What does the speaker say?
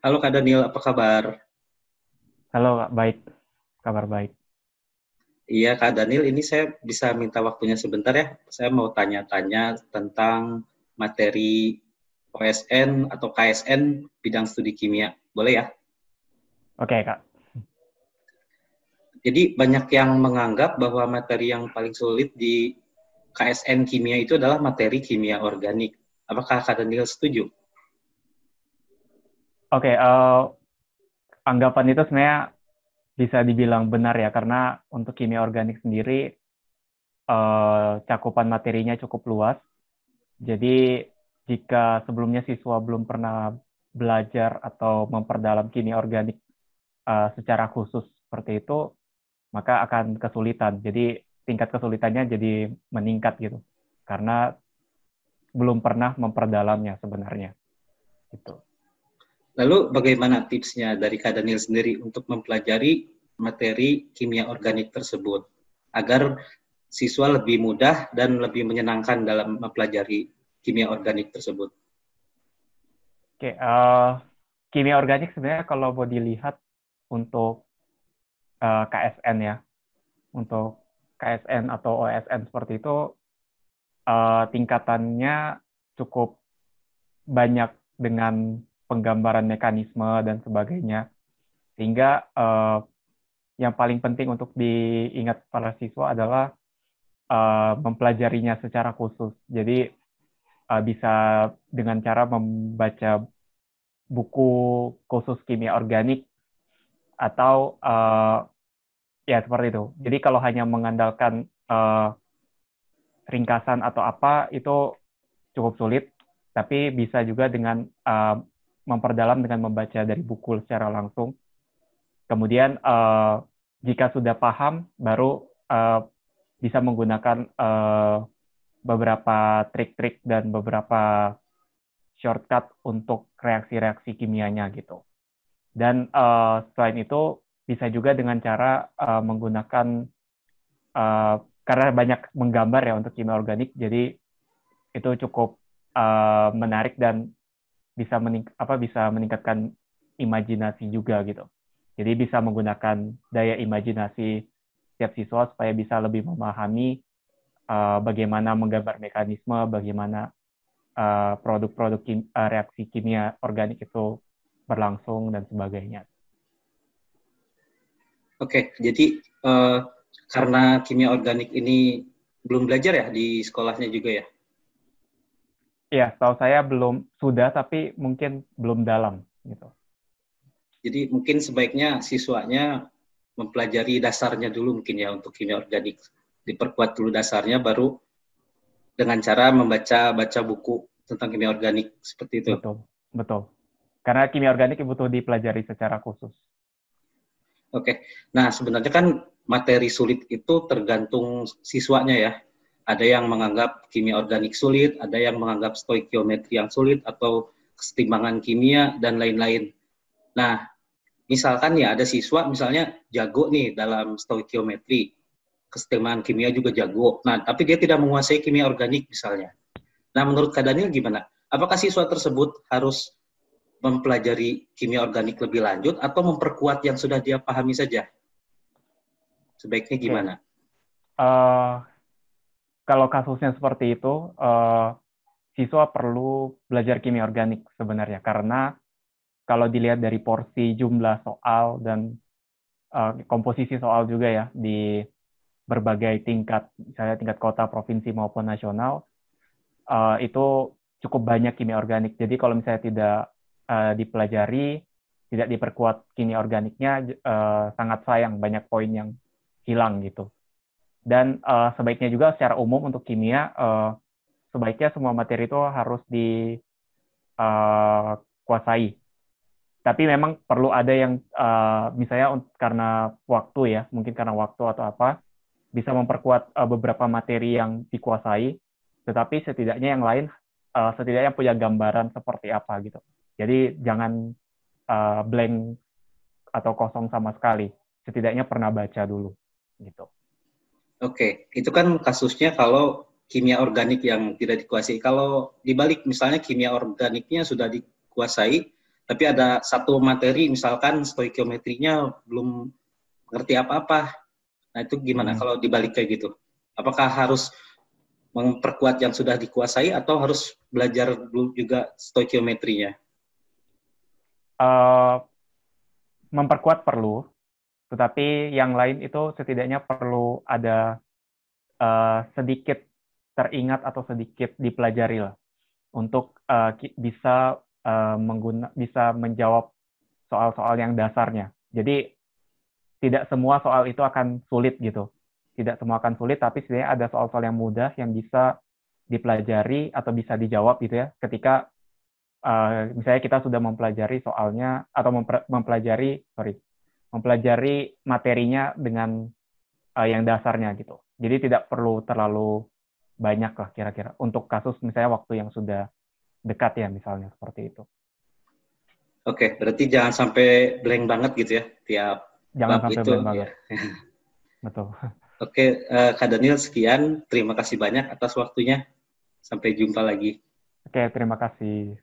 Halo Kak Daniel, apa kabar? Halo, Kak. Baik. Kabar baik. Iya Kak Daniel, ini saya bisa minta waktunya sebentar ya. Saya mau tanya-tanya tentang materi OSN atau KSN bidang studi kimia. Boleh ya? Oke, Kak. Jadi banyak yang menganggap bahwa materi yang paling sulit di KSN kimia itu adalah materi kimia organik. Apakah Kak Daniel setuju? Oke, anggapan itu sebenarnya bisa dibilang benar ya, karena untuk kimia organik sendiri, cakupan materinya cukup luas. Jadi, jika sebelumnya siswa belum pernah belajar atau memperdalam kimia organik secara khusus seperti itu, maka akan kesulitan. Jadi, tingkat kesulitannya jadi meningkat gitu. Karena belum pernah memperdalamnya sebenarnya. Gitu. Lalu bagaimana tipsnya dari Kak Daniel sendiri untuk mempelajari materi kimia organik tersebut agar siswa lebih mudah dan lebih menyenangkan dalam mempelajari kimia organik tersebut? Oke, kimia organik sebenarnya kalau mau dilihat untuk KSN ya, untuk KSN atau OSN seperti itu, tingkatannya cukup banyak dengan penggambaran mekanisme dan sebagainya. Sehingga yang paling penting untuk diingat para siswa adalah mempelajarinya secara khusus. Jadi bisa dengan cara membaca buku khusus kimia organik atau ya seperti itu. Jadi kalau hanya mengandalkan ringkasan atau apa itu cukup sulit, tapi bisa juga dengan memperdalam dengan membaca dari buku secara langsung. Kemudian jika sudah paham, baru bisa menggunakan beberapa trik-trik dan beberapa shortcut untuk reaksi-reaksi kimianya gitu. Dan selain itu bisa juga dengan cara menggunakan karena banyak menggambar ya untuk kimia organik, jadi itu cukup menarik dan bisa meningkatkan imajinasi juga gitu. Jadi bisa menggunakan daya imajinasi setiap siswa supaya bisa lebih memahami bagaimana menggambar mekanisme, bagaimana produk-produk reaksi kimia organik itu berlangsung dan sebagainya. Oke, jadi eh, karena kimia organik ini belum belajar ya di sekolahnya juga ya. Ya, setahu saya belum sudah, tapi mungkin belum dalam gitu. Jadi mungkin sebaiknya siswanya mempelajari dasarnya dulu mungkin ya untuk kimia organik. Diperkuat dulu dasarnya baru dengan cara membaca buku tentang kimia organik seperti itu. Betul, betul. Karena kimia organik butuh dipelajari secara khusus. Oke, nah sebenarnya kan materi sulit itu tergantung siswanya ya. Ada yang menganggap kimia organik sulit, ada yang menganggap stoikiometri yang sulit atau kesetimbangan kimia dan lain-lain. Nah, misalkan ya ada siswa misalnya jago nih dalam stoikiometri, kesetimbangan kimia juga jago. Nah, tapi dia tidak menguasai kimia organik misalnya. Nah, menurut Kak Daniel gimana? Apakah siswa tersebut harus mempelajari kimia organik lebih lanjut atau memperkuat yang sudah dia pahami saja? Sebaiknya Oke, gimana? kalau kasusnya seperti itu, siswa perlu belajar kimia organik sebenarnya, karena kalau dilihat dari porsi jumlah soal dan komposisi soal juga ya di berbagai tingkat, misalnya tingkat kota, provinsi maupun nasional, itu cukup banyak kimia organik. Jadi kalau misalnya tidak dipelajari, tidak diperkuat kimia organiknya, sangat sayang banyak poin yang hilang gitu. Dan sebaiknya juga secara umum untuk kimia, sebaiknya semua materi itu harus dikuasai. Tapi memang perlu ada yang misalnya karena waktu ya, mungkin karena waktu atau apa, bisa memperkuat beberapa materi yang dikuasai, tetapi setidaknya yang lain setidaknya punya gambaran seperti apa gitu. Jadi jangan blank atau kosong sama sekali. Setidaknya pernah baca dulu gitu. Oke, itu kan kasusnya kalau kimia organik yang tidak dikuasai. Kalau dibalik misalnya kimia organiknya sudah dikuasai, Tapi ada satu materi, misalkan stoikiometrinya belum ngerti apa-apa. Nah, itu gimana kalau dibalik kayak gitu? Apakah harus memperkuat yang sudah dikuasai atau harus belajar dulu juga stoikiometrinya? Memperkuat perlu, tetapi yang lain itu setidaknya perlu ada sedikit teringat atau sedikit dipelajari lah untuk bisa bisa menjawab soal-soal yang dasarnya. Jadi tidak semua soal itu akan sulit gitu. Tidak semua akan sulit, tapi sebenarnya ada soal-soal yang mudah yang bisa dipelajari atau bisa dijawab gitu ya. Ketika misalnya kita sudah mempelajari soalnya atau mempelajari materinya dengan yang dasarnya gitu. Jadi tidak perlu terlalu banyak lah kira-kira untuk kasus misalnya waktu yang sudah dekat ya misalnya seperti itu. Oke, berarti jangan sampai blank banget gitu ya tiap Jangan bab sampai itu. blank banget. Ya. Betul. Oke, Kak Daniel sekian. Terima kasih banyak atas waktunya. Sampai jumpa lagi. Oke, terima kasih.